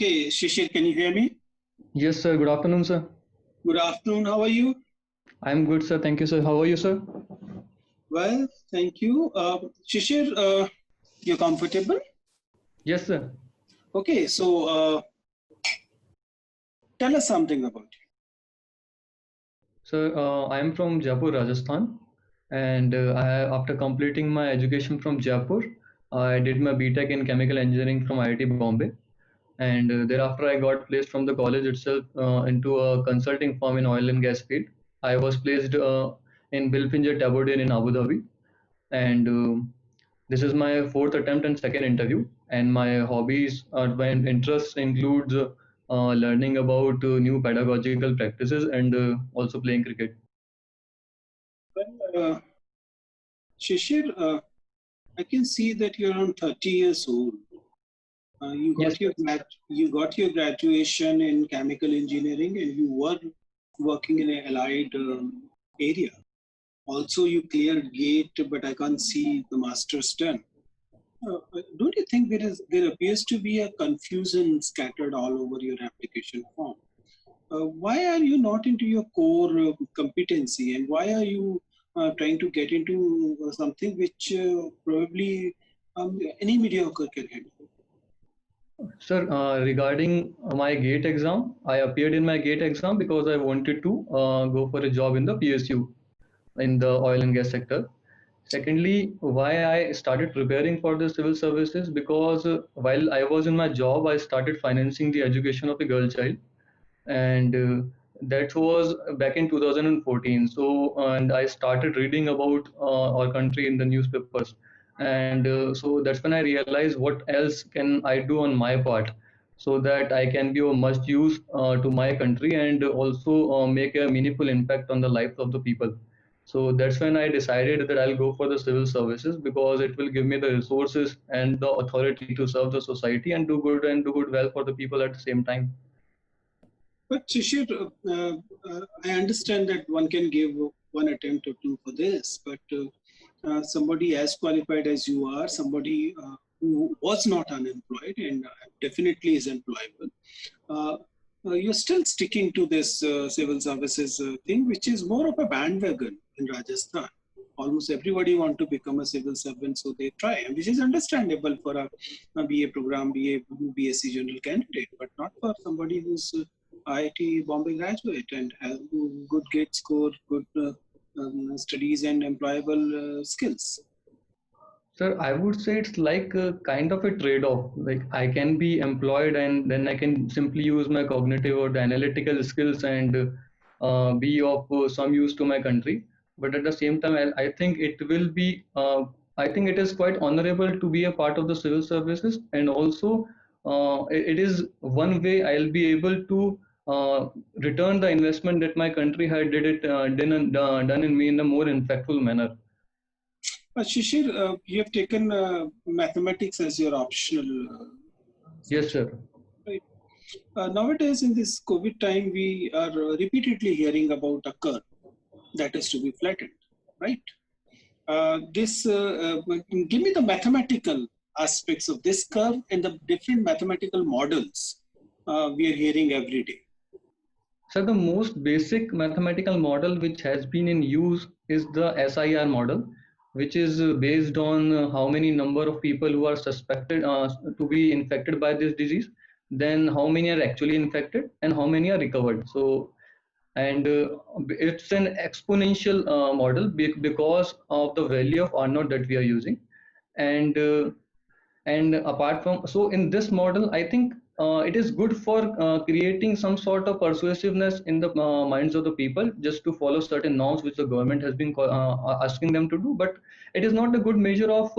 Okay, Shishir, can you hear me? Yes, sir. Good afternoon, sir. Good afternoon. How are you? I'm good, sir. Thank you, sir. How are you, sir? Well, thank you. Shishir, you're comfortable? Yes, sir. Okay, so tell us something about you. Sir, I am from Jaipur, Rajasthan, and after completing my education from Jaipur, I did my BTech in chemical engineering from IIT Bombay, and thereafter I got placed from the college itself into a consulting firm in oil and gas field. I was placed in Bilfinger Tabordin in Abu Dhabi, and this is my fourth attempt and second interview. And my hobbies my interests includes learning about new pedagogical practices and also playing cricket. Well, Shishir, I can see that you're around 30 years old. You Yes, got your you got your graduation in chemical engineering, and you were working in a allied area. Also, you cleared GATE, but I can't see the master's done. Don't you think there appears to be a confusion scattered all over your application form? Why are you not into your core competency, and why are you trying to get into something which probably any mediocre can handle? sir. Regarding my GATE exam, I appeared in my GATE exam because I wanted to go for a job in the PSU in the oil and gas sector. Secondly, why I started preparing for the civil services, because while I was in my job, I started financing the education of a girl child, and that was back in 2014. So, and I started reading about our country in the newspapers, and so that's when I realized what else can I do on my part, so that I can be of much use to my country and also make a meaningful impact on the lives of the people. So that's when I decided that I'll go for the civil services, because it will give me the resources and the authority to serve the society and do good well for the people at the same time. But Shishir, I understand that one can give one attempt or two for this, but somebody as qualified as you are, somebody who was not unemployed and definitely is employable, uh, you're still sticking to this civil services thing, which is more of a bandwagon in Rajasthan. Almost everybody want to become a civil servant, so they try, and which is understandable for a BA program, BSc general candidate, but not for somebody who's IIT Bombay graduate and has good GATE score, good studies and employable skills. Sir, I would say it's like a kind of a trade-off. Like I can be employed and then I can simply use my cognitive or the analytical skills and be of some use to my country. But at the same time, I think it will be, I think it is quite honorable to be a part of the civil services, and also it is one way I'll be able to return the investment that my country had done in me in a more impactful manner. Shishir, you have taken mathematics as your optional Yes, subject, sir. right? Nowadays, in this COVID time, we are repeatedly hearing about a curve that is to be flattened, right? Give me the mathematical aspects of this curve and the different mathematical models we are hearing every day. So the most basic mathematical model which has been in use is the SIR model, which is based on how many number of people who are suspected to be infected by this disease, then how many are actually infected and how many are recovered. So, and it's an exponential model because of the value of R naught that we are using, and apart from, so in this model I think it is good for creating some sort of persuasiveness in the minds of the people just to follow certain norms which the government has been asking them to do, but it is not a good measure of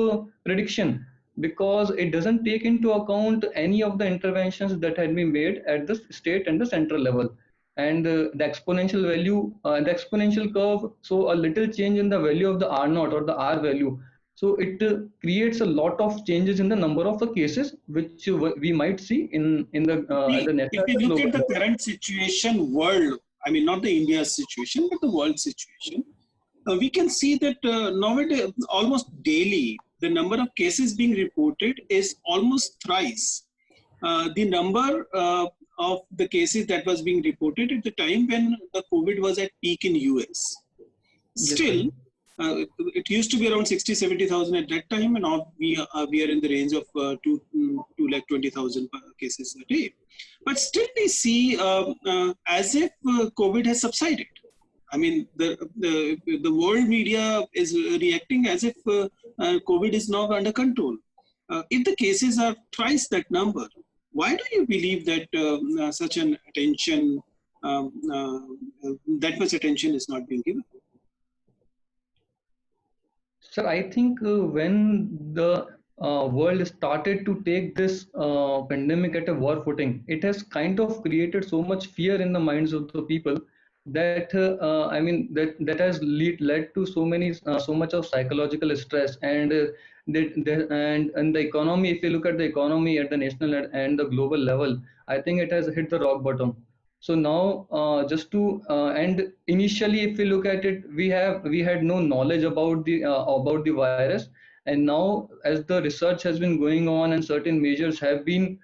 prediction, because it doesn't take into account any of the interventions that had been made at the state and the central level, and the exponential value, the exponential curve, so a little change in the value of the R naught or the R value, so it creates a lot of changes in the number of the cases which we might see in the at See, the if national you and the look global at the level. current situation, world, I mean, not the India situation, but the world situation, we can see that nowadays, almost daily, the number of cases being reported is almost thrice the number of the cases that was being reported at the time when the COVID was at peak in US. Still, it used to be around 60-70,000 at that time, and now we are in the range of 220,000 cases a day. But still, we see as if COVID has subsided. I mean, the world media is reacting as if COVID is now under control. If the cases are twice that number, why do you believe that such an attention, that much attention is not being given? Sir, I think when the world started to take this pandemic at a war footing, it has kind of created so much fear in the minds of the people that I mean that has led to so much of psychological stress, and and the economy. If you look at the economy at the national and the global level, I think it has hit the rock bottom. So now, and initially, if we look at it, we had no knowledge about the virus, and now as the research has been going on and certain measures have been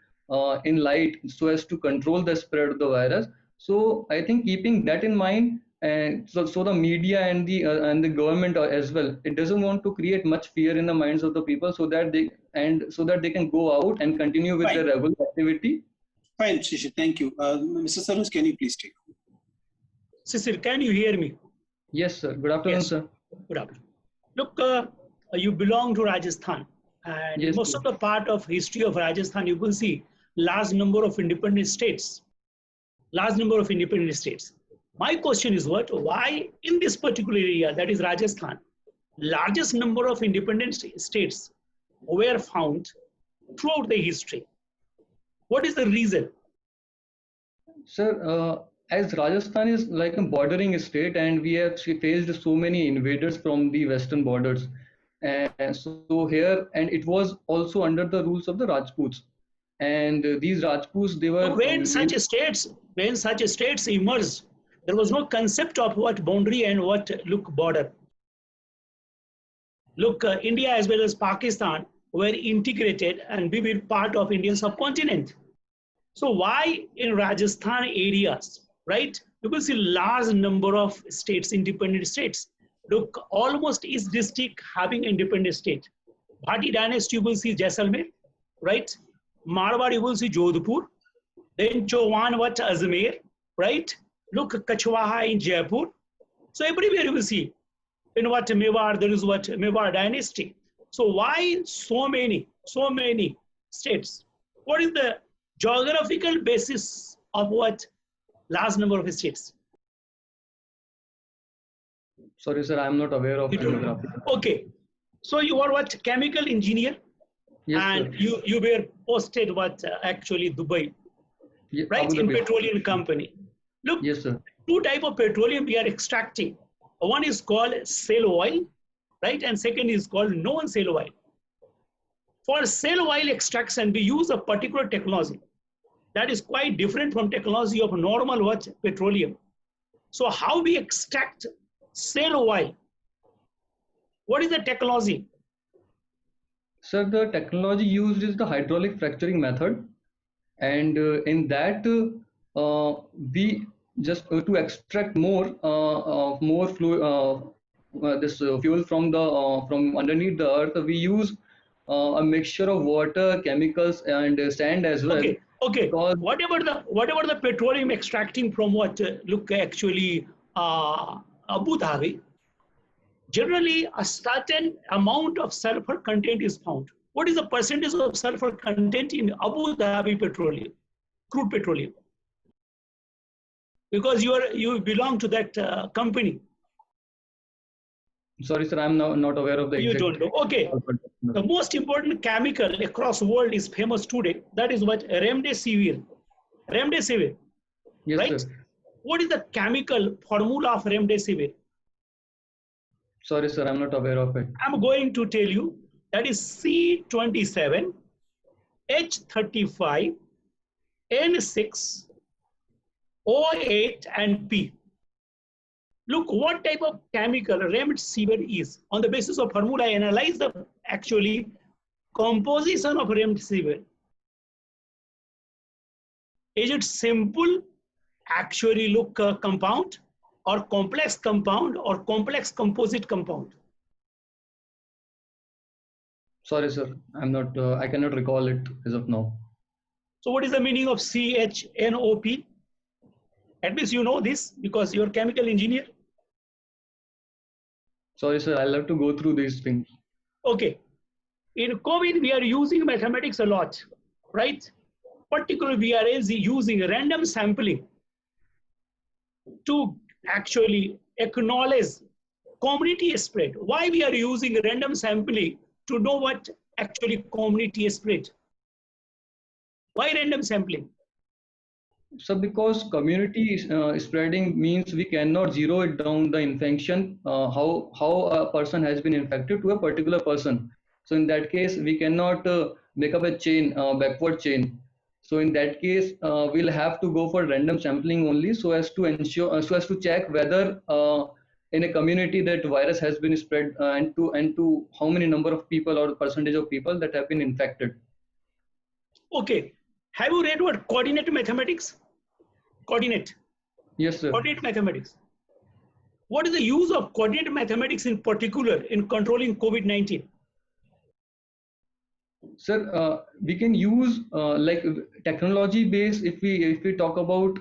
in light so as to control the spread of the virus. So I think keeping that in mind, and so the media and the government as well, it doesn't want to create much fear in the minds of the people, so that they can go out and continue with their regular activity. Fine, Shishir, thank you. Mr. Saroj, can you please take? Shishir, can you hear me? Yes, sir. Good afternoon, sir. Good afternoon. Look, you belong to Rajasthan, and yes, most sir. of the part of history of Rajasthan, you will see large number of independent states. Large number of independent states. My question is why in this particular area, that is Rajasthan, largest number of independent states were found throughout the history? What is the reason? Sir, as Rajasthan is like a bordering state, and we have faced so many invaders from the western borders, and so here, and it was also under the rules of the Rajputs, and these Rajputs, they were when such states emerged, there was no concept of what boundary and what border. Look, India as well as Pakistan were integrated and we were part of Indian subcontinent. So why in Rajasthan areas, right? You will see large number of states, independent states. Look, almost each district having independent state. Bhati dynasty, you will see Jaisalmer, right? Marwar, you will see Jodhpur. Then Chauhan, Ajmer, right? Look, Kachwaha in Jaipur. So everywhere you will see. In Mewar, there is Mewar dynasty. So why so many states? What is the geographical basis of large number of states? Sorry, sir, I am not aware of geography. Okay. So you are chemical engineer? Yes, and sir. you were posted actually Dubai, Yeah, right? In petroleum company. Look, yes, sir. Two type of petroleum we are extracting. One is called shale oil, right? And second is called non-shale oil. For shale oil extraction, we use a particular technology that is quite different from technology of normal petroleum. So how we extract shale oil? What is the technology? Sir, the technology used is the hydraulic fracturing method, and in that we just to extract more fuel from underneath the earth, we use a mixture of water, chemicals, and sand as well. Okay. Because whatever the petroleum extracting from actually Abu Dhabi, generally a certain amount of sulfur content is found. What is the percentage of sulfur content in Abu Dhabi petroleum, crude petroleum? Because you belong to that company. Sorry, sir, I'm not aware of the exact. You don't know. Okay. No. The most important chemical across the world is famous today. That is remdesivir. Remdesivir. Yes, right? Sir. What is the chemical formula of remdesivir? Sorry, sir, I'm not aware of it. I'm going to tell you. That is C27, H35, N6, O8, and P. Look what type of chemical remdesivir is. On the basis of formula, I analyze the actually composition of remdesivir. Is it simple, actually look compound, or complex compound, or complex composite compound? Sorry, sir. I'm not. I cannot recall it as of now. So what is the meaning of CHNOP? At least you know this because you're a chemical engineer. Sorry, sir. I'll have to go through these things. Okay. In COVID, we are using mathematics a lot, right? Particularly, we are using random sampling to actually acknowledge community spread. Why we are using random sampling to know what actually community spread? Why random sampling? So because community spreading means we cannot zero it down the infection, how a person has been infected to a particular person. So in that case, we cannot make up a chain, backward chain. So in that case, we'll have to go for random sampling only, so as to ensure, so as to check whether in a community that virus has been spread, and to how many number of people or percentage of people that have been infected. Okay. Have you read what coordinate mathematics? Coordinate. Yes, sir. Coordinate mathematics. What is the use of coordinate mathematics in particular in controlling COVID-19? Sir, we can use like technology based, if we talk about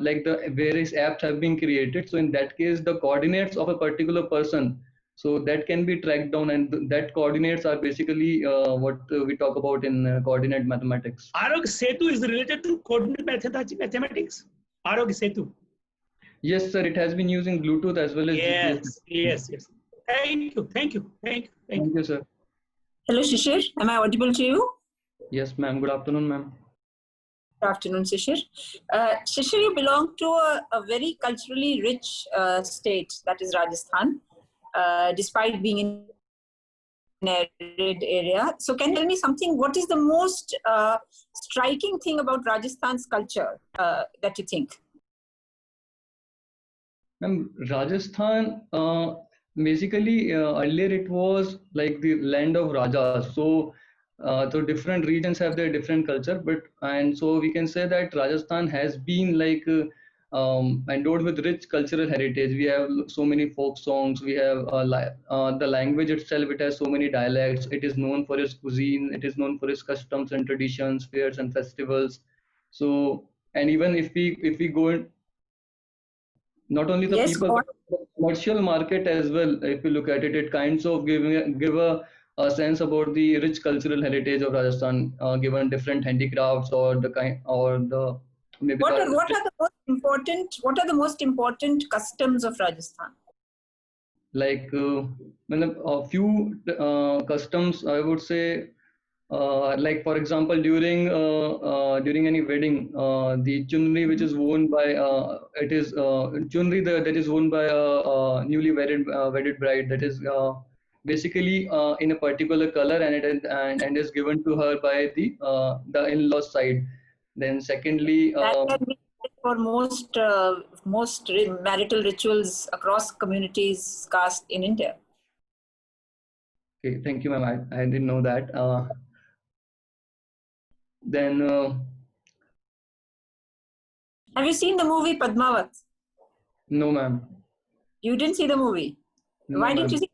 like the various apps have been created. So in that case, the coordinates of a particular person, so that can be tracked down, and that coordinates are basically what we talk about in coordinate mathematics. Arog Setu is related to coordinate mathematics. Arog Setu. Yes, sir. It has been using Bluetooth as well as GPS. Yes. Thank you, sir. Hello, Shishir. Am I audible to you? Yes, ma'am. Good afternoon, ma'am. Good afternoon, Shishir. Shishir, you belong to a very culturally rich state, that is Rajasthan, despite being in an arid area. So can you tell me something? What is the most striking thing about Rajasthan's culture that you think? Ma'am, Rajasthan, basically earlier it was like the land of Rajas. So different regions have their different culture, and so we can say that Rajasthan has been like endowed with rich cultural heritage. We have so many folk songs. We have the language itself. It has so many dialects. It is known for its cuisine. It is known for its customs and traditions, fairs and festivals. So, and even if we go in, not only the people, but the commercial market as well. If you look at it, it kinds of give a sense about the rich cultural heritage of Rajasthan, given different handicrafts or the kind or the maybe. What are the most important customs of Rajasthan? Like a few customs, I would say. Like for example, during any wedding, the chunri which is worn by it is chunri that is worn by a newly wedded bride, that is basically in a particular color, and is given to her by the in-law side. Then secondly, that can be for most marital rituals across communities, caste in India. Okay, thank you, ma'am. I didn't know that. Then have you seen the movie Padmavat? No, ma'am. You didn't see the movie? No, why didn't you see?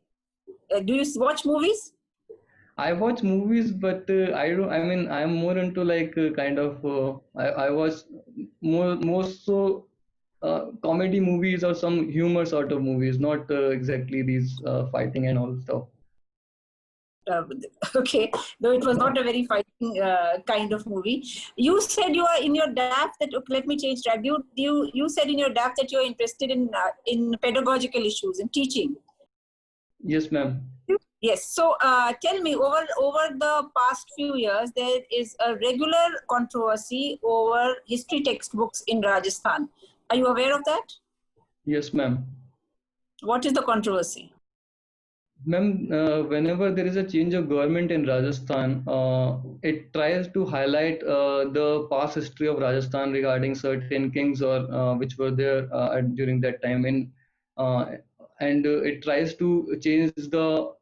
Do you watch movies? I watch movies, but I don't. I mean, I'm more into like kind of. I watch more so comedy movies or some humor sort of movies, not exactly these fighting and all stuff. Okay, though it was not a very fighting kind of movie. You said you are in your DAF that, okay, let me change track. You said in your DAF that you're interested in pedagogical issues, in teaching. Yes, ma'am. Yes. So tell me, over the past few years, there is a regular controversy over history textbooks in Rajasthan. Are you aware of that? Yes, ma'am. What is the controversy? Ma'am, whenever there is a change of government in Rajasthan, it tries to highlight the past history of Rajasthan regarding certain kings or which were there during that time, and it tries to change the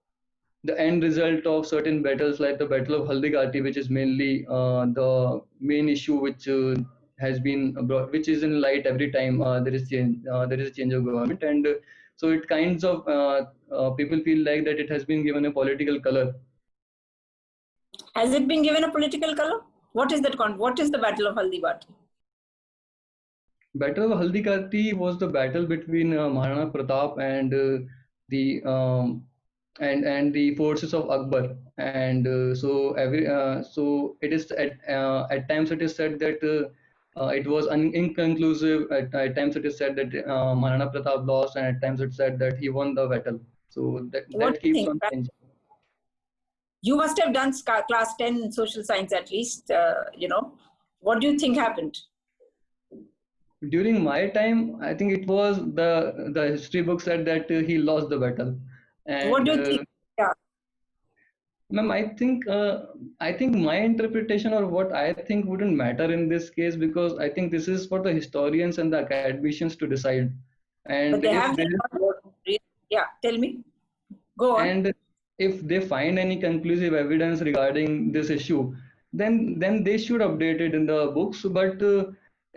end result of certain battles, like the Battle of Haldighati, which is mainly the main issue which has been brought, which is in light every time there is a change of government, and so it kinds of people feel like that it has been given a political color. Has it been given a political color? What is that? What is the Battle of Haldighati? Battle of Haldighati was the battle between Maharana Pratap and the forces of Akbar, and so it is at times it is said that it was inconclusive. At times it is said that Maharana Pratap lost, and at times it's said that he won the battle. So that keeps on changing. You must have done class 10 social science at least. What do you think happened? During my time, I think it was the history book said that he lost the battle. And, what do you think? Yeah. Ma'am, I think my interpretation or what I think wouldn't matter in this case, because I think this is for the historians and the academicians to decide. And but they have yeah, tell me. Go on. And if they find any conclusive evidence regarding this issue, then they should update it in the books. But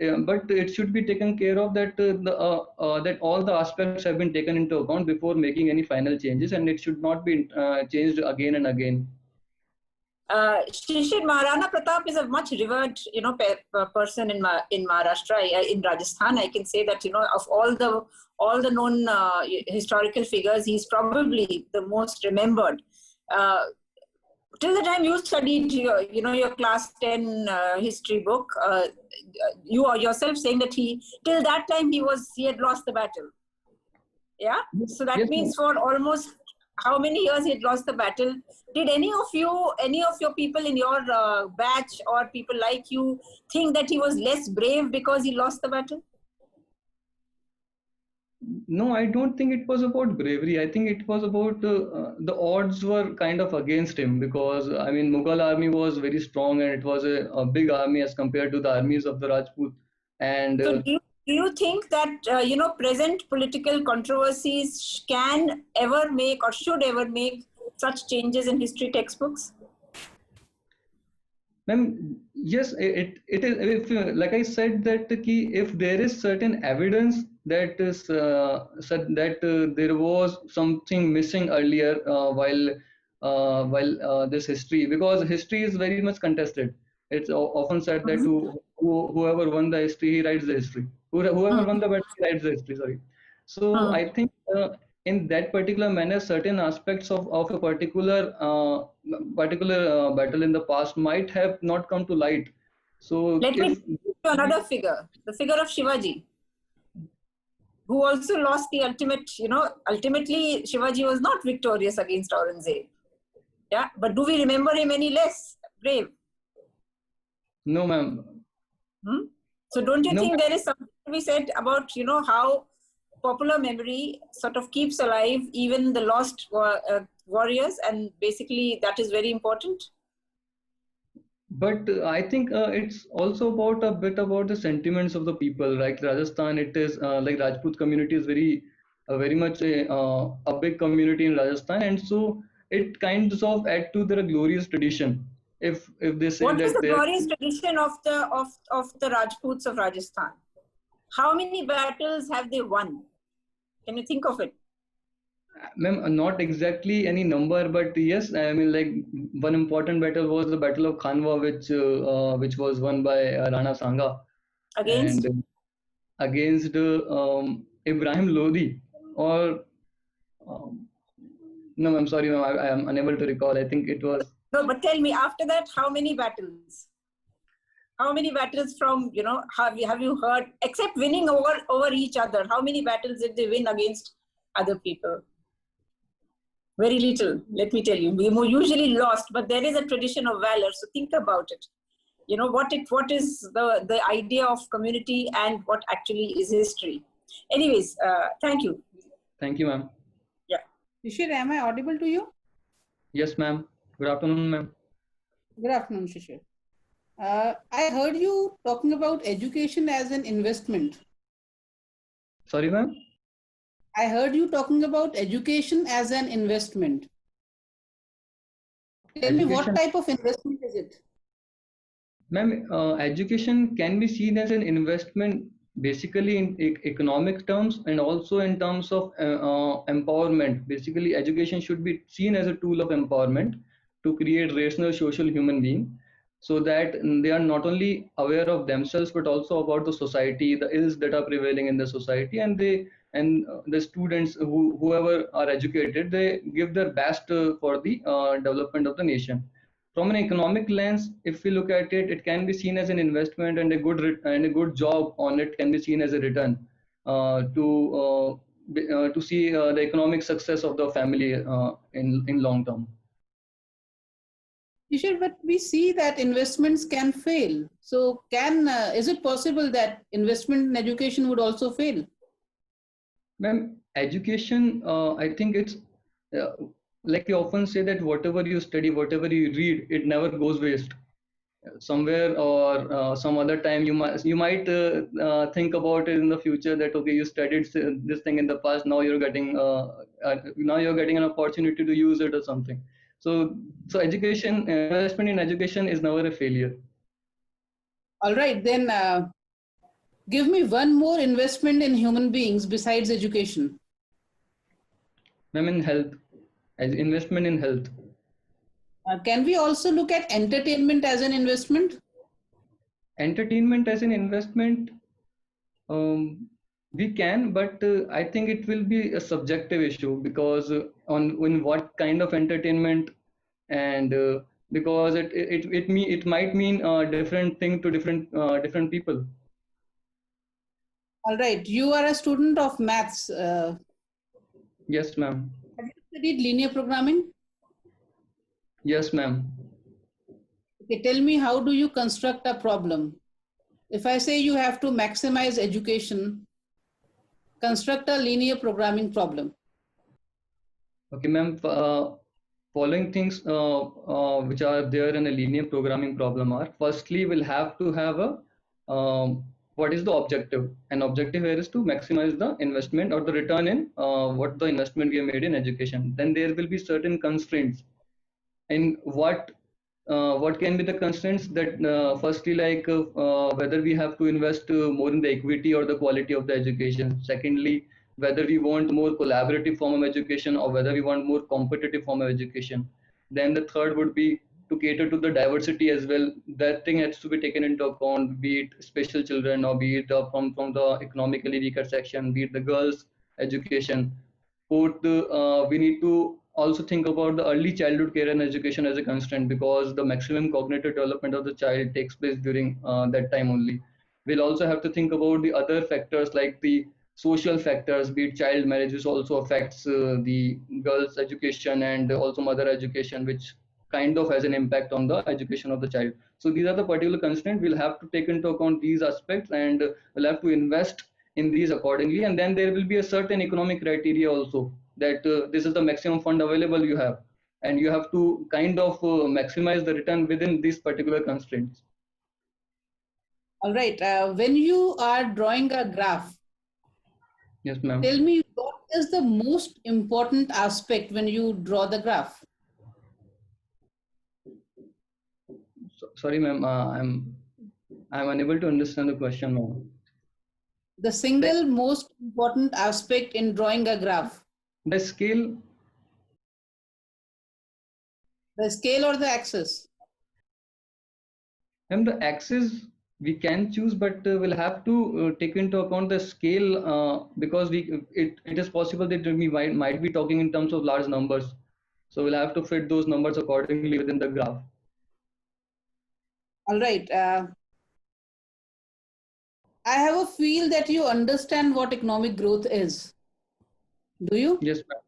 it should be taken care of that that all the aspects have been taken into account before making any final changes, and it should not be changed again and again. Shishir, Maharana Pratap is a much revered, person in Maharashtra. In Rajasthan, I can say that of all the known historical figures, he's probably the most remembered. Till the time you studied your class 10 history book, you are yourself saying that till that time he had lost the battle. Yeah. So that means for almost how many years he had lost the battle. Did any of your people in your batch or people like you think that he was less brave because he lost the battle? No, I don't think it was about bravery. I think it was about the odds were kind of against him, because I mean Mughal army was very strong and it was a big army as compared to the armies of the Rajput. And so do you think that present political controversies can ever make or should ever make such changes in history textbooks? Ma'am, yes, it is. If, like I said, that if there is certain evidence that is said that there was something missing earlier while this history, because history is very much contested. It's often said that whoever won the history, he writes the history. Whoever won the battle, he writes the history. Sorry. So I think in that particular manner, certain aspects of a particular battle in the past might have not come to light. So let me give you another figure, the figure of Shivaji, who also lost the ultimate. Ultimately Shivaji was not victorious against Aurangzeb. Yeah, but do we remember him any less brave? No, ma'am. So don't you think there is something to be said about how popular memory sort of keeps alive even the lost warriors, and basically that is very important? But I think it's also about a bit about the sentiments of the people. Like Rajasthan, it is like Rajput community is very much a big community in Rajasthan, and so it kinds of add to their glorious tradition. If they say what that is the glorious tradition of the Rajputs of Rajasthan? How many battles have they won? Can you think of it? Ma'am, not exactly any number, but yes, I mean, like one important battle was the Battle of Khanwa, which was won by Rana Sanga against Ibrahim Lodi, or no, I'm sorry, ma'am, I am unable to recall. I think it was. No, but tell me, after that, how many battles? How many battles from, have you heard, except winning over each other, how many battles did they win against other people? Very little, let me tell you. We usually lost, but there is a tradition of valor. So think about it. What is the idea of community and what actually is history? Anyways, thank you. Thank you, ma'am. Yeah. Shishir, am I audible to you? Yes, ma'am. Good afternoon, ma'am. Good afternoon, Shishir. I heard you talking about education as an investment. Sorry, ma'am? I heard you talking about education as an investment. Tell me, what type of investment is it? Ma'am, education can be seen as an investment basically in economic terms and also in terms of empowerment. Basically, education should be seen as a tool of empowerment to create rational social human being so that they are not only aware of themselves but also about the society, the ills that are prevailing in the society, and the students whoever are educated, they give their best for the development of the nation. From an economic lens, if we look at it, it can be seen as an investment, and a good job on it can be seen as a return to see the economic success of the family in long term. Shishir, but we see that investments can fail. So is it possible that investment in education would also fail? Ma'am, education, I think it's uh, like we often say that whatever you study, whatever you read, it never goes waste. Somewhere or some other time, you might think about it in the future that okay, you studied this thing in the past, now you're getting an opportunity to use it or something. So education, investment in education is never a failure. All right, then give me one more investment in human beings besides education. Ma'am, in health, as investment in health. Can we also look at entertainment as an investment? Entertainment as an investment, we can, but I think it will be a subjective issue because on in what kind of entertainment, and because it might mean a different thing to different people. All right, you are a student of maths. Yes, ma'am. Have you studied linear programming? Yes, ma'am. Okay, tell me, how do you construct a problem? If I say you have to maximize education, construct a linear programming problem. Okay, ma'am. Following things which are there in a linear programming problem are: firstly, we'll have to have a what is the objective? An objective here is to maximize the investment or the return in what the investment we have made in education. Then there will be certain constraints in what can be the constraints that firstly, like whether we have to invest more in the equity or the quality of the education. Secondly, whether we want more collaborative form of education or whether we want more competitive form of education. Then the third would be to cater to the diversity as well. That thing has to be taken into account, be it special children or be it from the economically weaker section, be it the girls education. Fourth, we need to also think about the early childhood care and education as a constraint because the maximum cognitive development of the child takes place during that time only. We'll also have to think about the other factors like the social factors, be it child marriage, which also affects the girls' education and also mother education, which kind of has an impact on the education of the child. So these are the particular constraints. We'll have to take into account these aspects and we'll have to invest in these accordingly. And then there will be a certain economic criteria also that this is the maximum fund available you have, and you have to kind of maximize the return within these particular constraints. All right, when you are drawing a graph, Yes, ma'am. tell me, what is the most important aspect when you draw the graph? Sorry, ma'am. I'm unable to understand the question, ma'am. The single most important aspect in drawing a graph. The scale. The scale or the axis? And the axis we can choose, but we'll have to take into account the scale because it is possible that we might be talking in terms of large numbers. So we'll have to fit those numbers accordingly within the graph. All right. I have a feel that you understand what economic growth is. Do you? Yes, ma'am.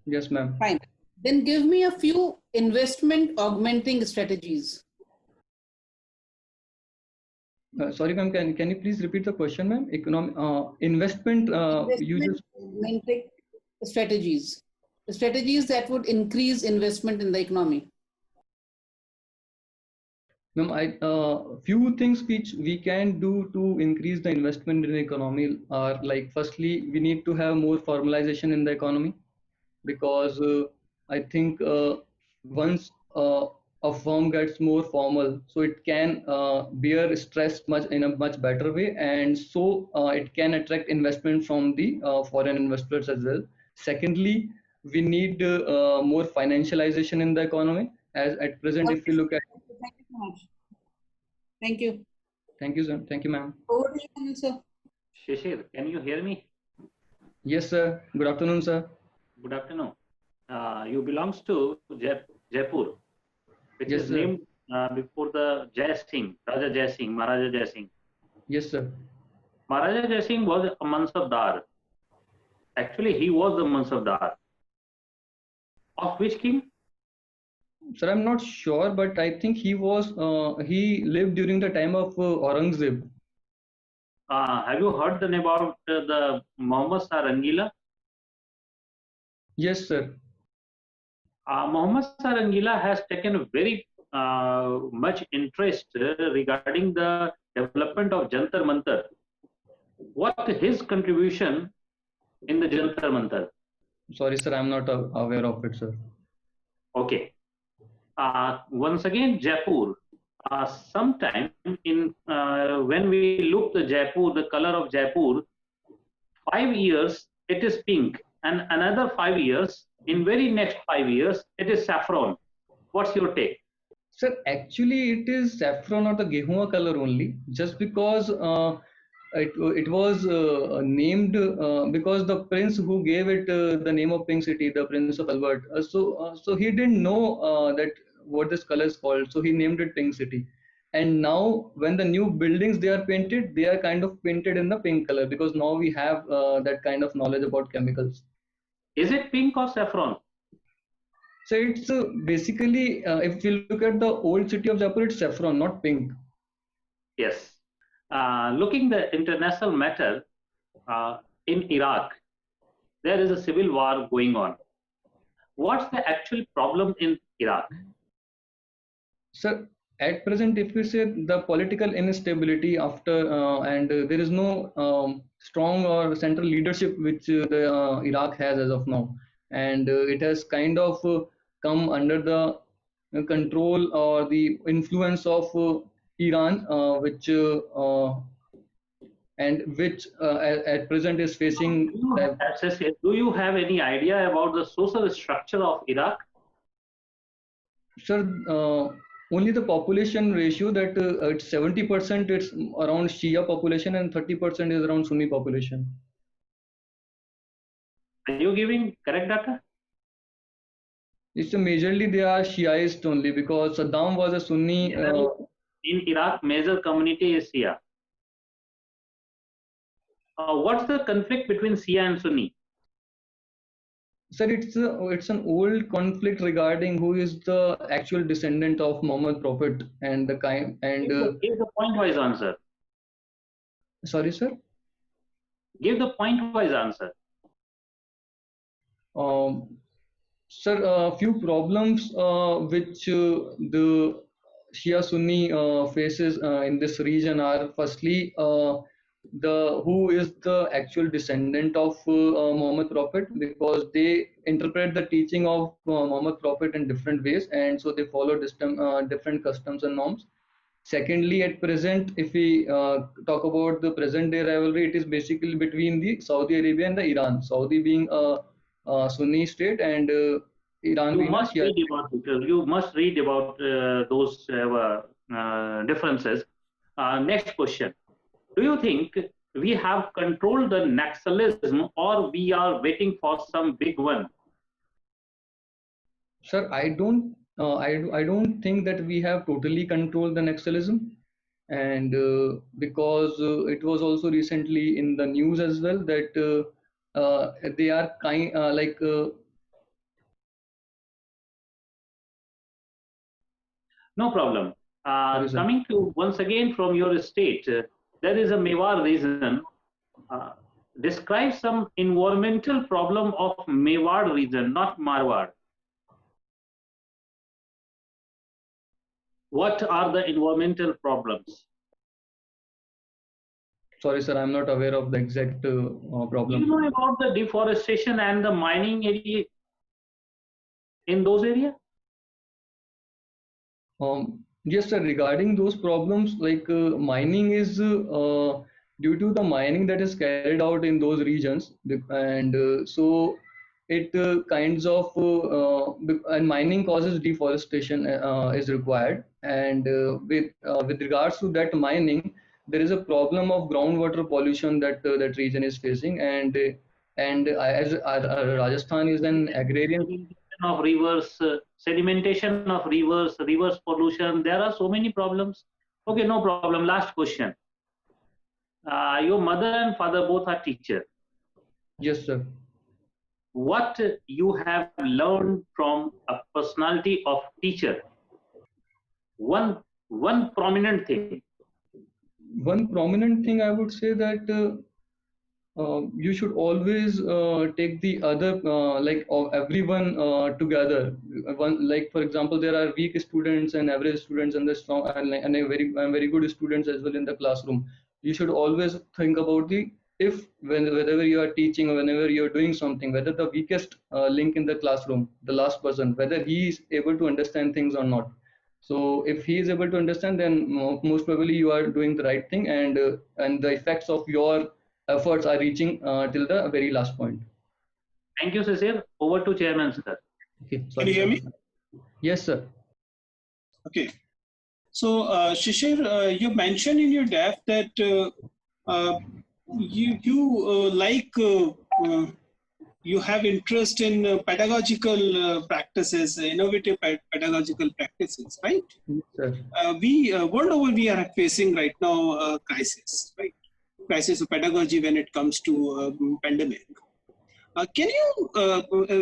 Yes, ma'am. Fine. Then give me a few investment augmenting strategies. Sorry, ma'am. Can you please repeat the question, ma'am? Investment augmenting strategies. Strategies that would increase investment in the economy. Ma'am, few things which we can do to increase the investment in the economy are like, firstly, we need to have more formalization in the economy because I think once a firm gets more formal, so it can bear stress much in a much better way, and so it can attract investment from the foreign investors as well. Secondly, we need more financialization in the economy. As at present, if Okay, you look at, thank you so much. Thank you. thank you, sir. Thank you, ma'am. Over to you, Anil, sir. Shishir, can you hear me? Yes, sir. Good afternoon, sir. Good afternoon. You belongs to Jaipur, which Yes, is sir. named before the Jai Singh, Raja Jai Singh, Maharaja Jai Singh. Yes, sir. Maharaja Jai Singh was a Mansabdar. Actually, he was the Mansabdar. Of which king? Sir, I'm not sure, but I think he lived during the time of Aurangzeb. Have you heard the name about the Muhammad Shah Rangila? Yes, sir. Muhammad Shah Rangila has taken very much interest regarding the development of Jantar Mantar. What his contribution in the Jantar Mantar? Sorry, sir, I'm not aware of it, sir. Okay. Once again, Jaipur. Sometime in when we look the Jaipur, the color of Jaipur, 5 years it is pink, and another 5 years, in very next 5 years, it is saffron. What's your take? Sir, actually, it is saffron or the gehua color only, just because it was named because the prince who gave it the name of Pink City, the Prince of Albert. So he didn't know that what this color is called, so he named it Pink City. And now, when the new buildings they are painted, they are kind of painted in the pink color because now we have that kind of knowledge about chemicals. Is it pink or saffron? So it's basically, if you look at the old city of Jaipur, it's saffron, not pink. Yes. Looking the international matter, in Iraq, there is a civil war going on. What's the actual problem in Iraq? Sir, at present, if we say the political instability after, and there is no strong or central leadership which the Iraq has as of now, and it has kind of come under the control or the influence of Iran, which at present is facing. Do you have any idea about the social structure of Iraq? Sir, only the population ratio that it's 70% it's around Shia population and 30% is around Sunni population. Are you giving correct data? It's majorly they are Shiaist only because Saddam was a Sunni. In Iraq, major community is Shia. What's the conflict between Shia and Sunni? Sir, it's an old conflict regarding who is the actual descendant of Muhammad Prophet and the kind and. Give the point-wise answer. Sorry, sir. Give the point-wise answer. Sir, a few problems which the Shia Sunni faces in this region are firstly who is the actual descendant of Muhammad Prophet, because they interpret the teaching of Muhammad Prophet in different ways, and so they follow different customs and norms. Secondly, at present, if we talk about the present day rivalry, it is basically between the Saudi Arabia and the Iran. Saudi being a Sunni state and Iran being a Shia. You must read about those differences. Next question. Do you think we have controlled the Naxalism or we are waiting for some big one? Sir, I don't think that we have totally controlled the Naxalism, and because it was also recently in the news as well that they are No problem. Coming to once again from your state, there is a Mewar region. Describe some environmental problem of Mewar region, not Marwar. What are the environmental problems? Sorry, sir, I'm not aware of the exact problem. Do you know about the deforestation and the mining area in those areas? Yes, sir. Regarding those problems, like mining is due to the mining that is carried out in those regions, and so it kinds of and mining causes deforestation is required, and with regards to that mining, there is a problem of groundwater pollution that that region is facing, and as Rajasthan is an agrarian. Of rivers, sedimentation of rivers, rivers pollution. There are so many problems. Okay, no problem. Last question. Your mother and father both are teachers. Yes, sir. What you have learned from a personality of teacher? One prominent thing. One prominent thing I would say that you should always take the other like everyone together. One, like for example, there are weak students and average students and the strong and a very good students as well in the classroom. You should always think about the if whenever you are teaching or whenever you are doing something, whether the weakest link in the classroom, the last person, whether he is able to understand things or not. So if he is able to understand, then most probably you are doing the right thing, and the effects of your efforts are reaching till the very last point. Thank you, Cecil. Over to Chairman, sir. Okay, Can you hear me? Yes, sir. Okay. So, Shishir, you mentioned in your DAF that you have interest in pedagogical practices, innovative pedagogical practices, right? Yes, sir. We world over we are facing right now a crisis, right? Crisis of pedagogy when it comes to pandemic. Can you,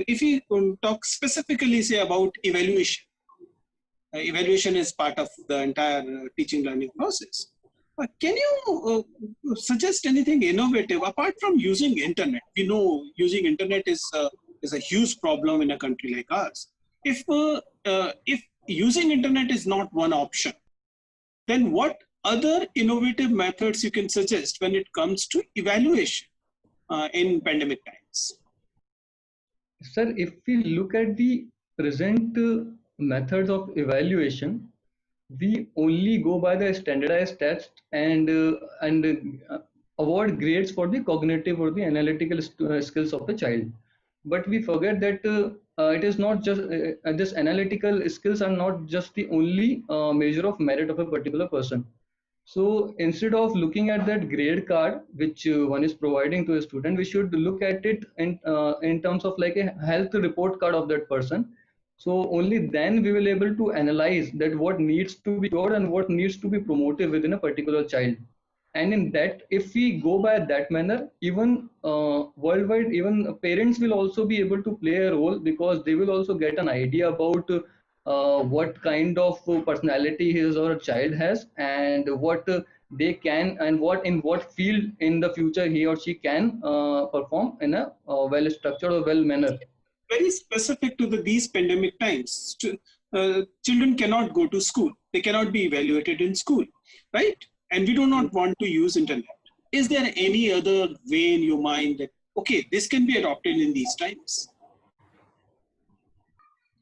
if you talk specifically, say about evaluation? Evaluation is part of the entire teaching learning process. Can you suggest anything innovative apart from using internet? We know using internet is a huge problem in a country like ours. If using internet is not one option, then what other innovative methods you can suggest when it comes to evaluation in pandemic times? Sir, if we look at the present methods of evaluation, we only go by the standardized test and award grades for the cognitive or the analytical skills of the child. But we forget that it is not just this analytical skills are not just the only measure of merit of a particular person. So instead of looking at that grade card which one is providing to a student, we should look at it in terms of like a health report card of that person. So only then we will able to analyze that what needs to be cured and what needs to be promoted within a particular child. And in that, if we go by that manner, even worldwide, even parents will also be able to play a role, because they will also get an idea about what kind of personality his or her child has, and what they can, and in what field in the future he or she can perform in a well structured or well manner. Very specific to these pandemic times. Children cannot go to school. They cannot be evaluated in school, right? And we do not want to use internet. Is there any other way in your mind that, okay, this can be adopted in these times?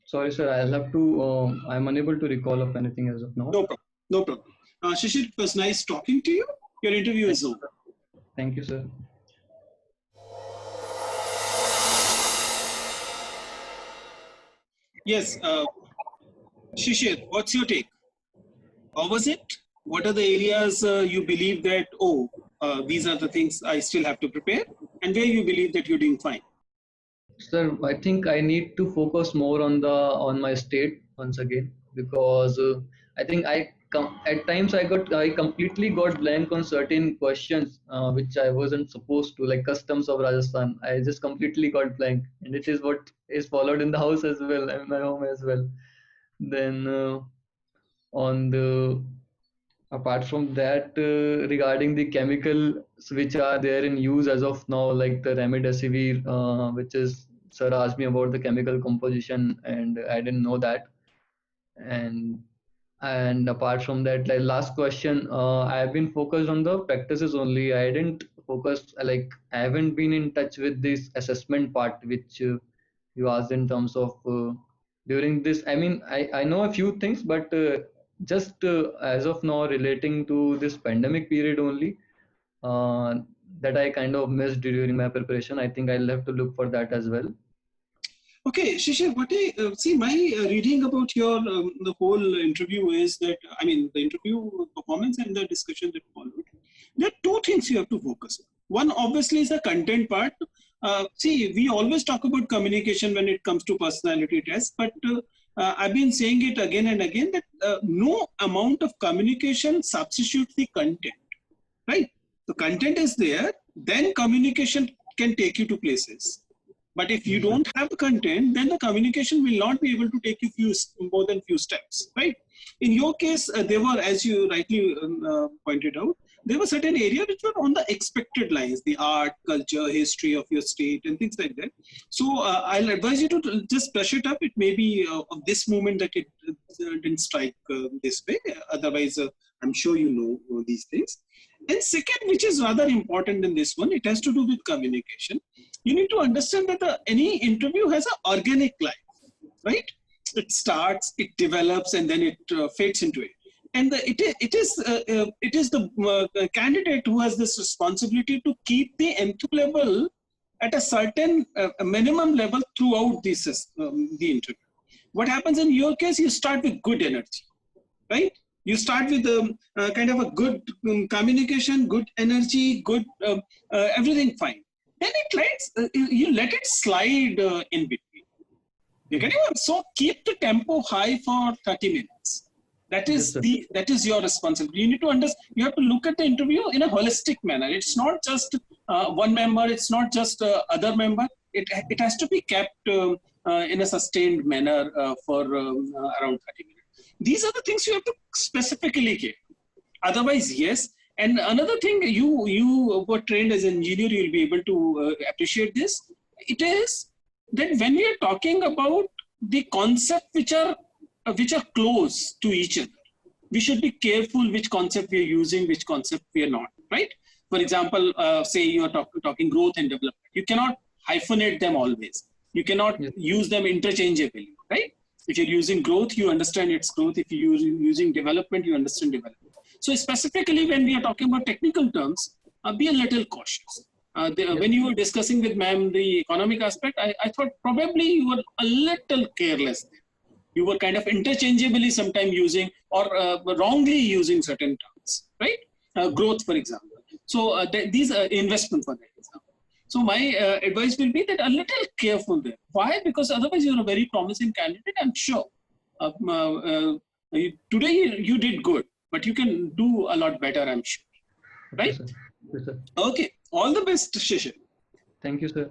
Sorry, sir, I'll have to, I'm unable to recall of anything as of now. No problem. No problem. Shishir, it was nice talking to you. Your interview is over. Thank you, sir. Yes. Shishir, what's your take? How was it? What are the areas you believe that, these are the things I still have to prepare, and where you believe that you're doing fine? Sir, I think I need to focus more on my state once again, because I think at times I completely got blank on certain questions which I wasn't supposed to, like customs of Rajasthan. I just completely got blank, and it is what is followed in the house as well, and my home as well. Then apart from that, regarding the chemicals which are there in use as of now, like the remdesivir, which is, sir asked me about the chemical composition, and I didn't know that. And apart from that, like last question, I have been focused on the practices only. I didn't focus, like I haven't been in touch with this assessment part which you asked in terms of during this. I mean, I know a few things, but just as of now, relating to this pandemic period only, that I kind of missed during my preparation. I think I'll have to look for that as well. Okay, Shishir, what I see, my reading about your the whole interview is that, I mean, the interview performance and the discussion that followed, there are two things you have to focus on. One, obviously, is the content part. See, we always talk about communication when it comes to personality tests, but I've been saying it again and again that no amount of communication substitutes the content, right? The content is there, then communication can take you to places. But if you don't have the content, then the communication will not be able to take you more than few steps, right? In your case, there were, as you rightly pointed out, there were certain areas which were on the expected lines, the art, culture, history of your state and things like that. So I'll advise you to just brush it up. It may be of this moment that it didn't strike this way. Otherwise, I'm sure you know these things. And second, which is rather important in this one, it has to do with communication. You need to understand that any interview has an organic life, right? It starts, it develops, and then it fades into it. And it is the candidate who has this responsibility to keep the entry level at a certain minimum level throughout the interview. What happens in your case, you start with good energy, right? You start with kind of a good communication, good energy, good everything fine. Then you let it slide in between. You get it? So keep the tempo high for 30 minutes. That is your responsibility. You need to understand. You have to look at the interview in a holistic manner. It's not just one member. It's not just other member. It has to be kept in a sustained manner for around 30 minutes. These are the things you have to specifically get. Otherwise, yes. And another thing, you were trained as an engineer, you'll be able to appreciate this. It is that when we are talking about the concepts which are close to each other, we should be careful which concept we are using, which concept we are not, right? For example, say you are talking growth and development. You cannot hyphenate them always. You cannot use them interchangeably, right? If you're using growth, you understand its growth. If you're using development, you understand development. So specifically when we are talking about technical terms, be a little cautious. When you were discussing with ma'am the economic aspect, I thought probably you were a little careless there. You were kind of interchangeably sometimes using or wrongly using certain terms, right? Growth, for example. So these are investment, for that example. So my advice will be that a little careful there. Why? Because otherwise you're a very promising candidate, I'm sure. Today you did good, but you can do a lot better, I'm sure. Right? Yes, sir. Yes, sir. Okay. All the best, Shishir. Thank you, sir.